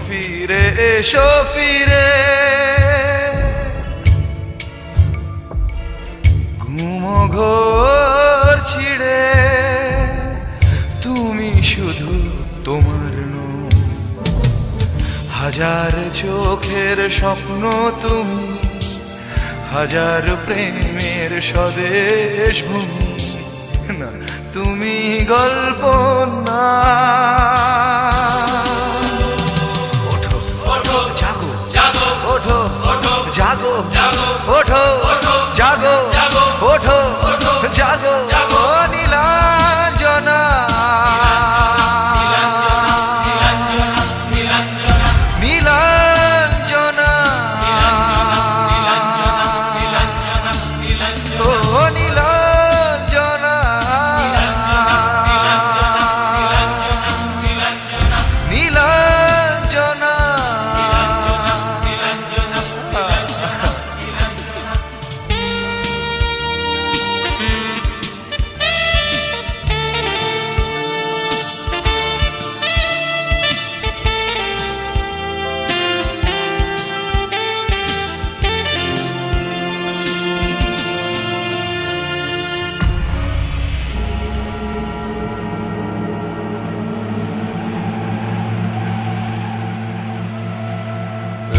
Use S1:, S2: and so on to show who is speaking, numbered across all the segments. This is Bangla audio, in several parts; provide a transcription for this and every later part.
S1: ফিরে এসো ফিরে, ঘুমো ঘোর ছিড়ে, তুমি শুধু তোমার নও। হাজার চোখের স্বপ্ন তুমি, হাজার প্রেমের স্বদেশ ভূমি, না তুমি গল্প না। ওঠো ওঠো জাগো জাগো, ওঠো ওঠো জাগো জাগো, ওঠো ওঠো জাগো জাগো, ওঠো ওঠো জাগো জাগো। নীলাঞ্জনা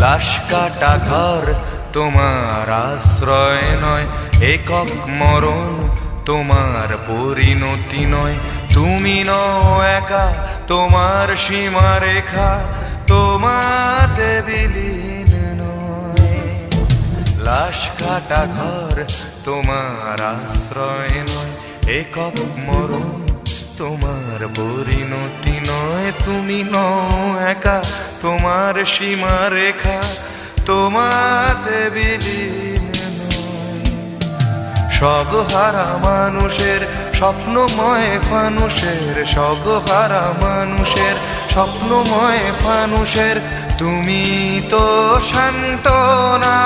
S1: লাশ কাটা ঘর তোমার আশ্রয় নয়, একক মরণ তোমার পরিণতি নয়। তুমি নও একা, তোমার সীমারেখা তোমাতে বিলীন নয়। লাশ কাটা ঘর তোমার আশ্রয় নয়, একক মরণ তোমার পরিণতি নয়। তুমি নও একা, তোমার সীমারেখা তোমাতে বিলীন নয়। সব হারা মানুষের স্বপ্নময় ফানুষের, সব হারা মানুষের স্বপ্নময় ফানুষের তুমি তো সান্ত্বনা।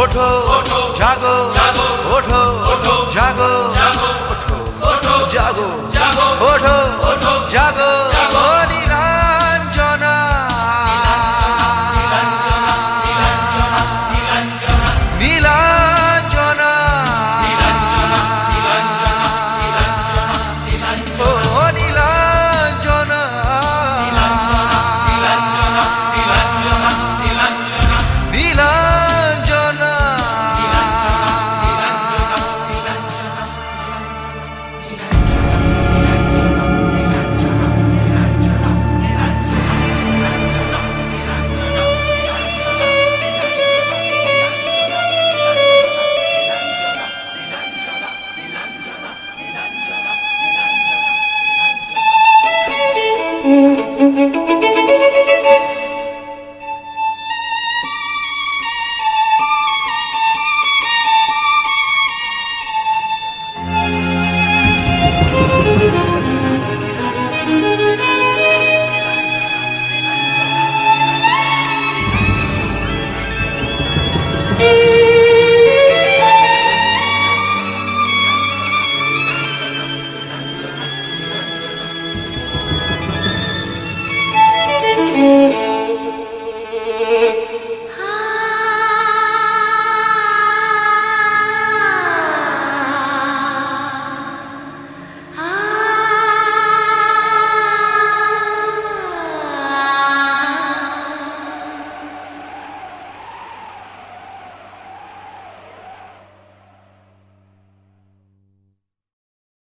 S1: ওঠো ওঠো জাগো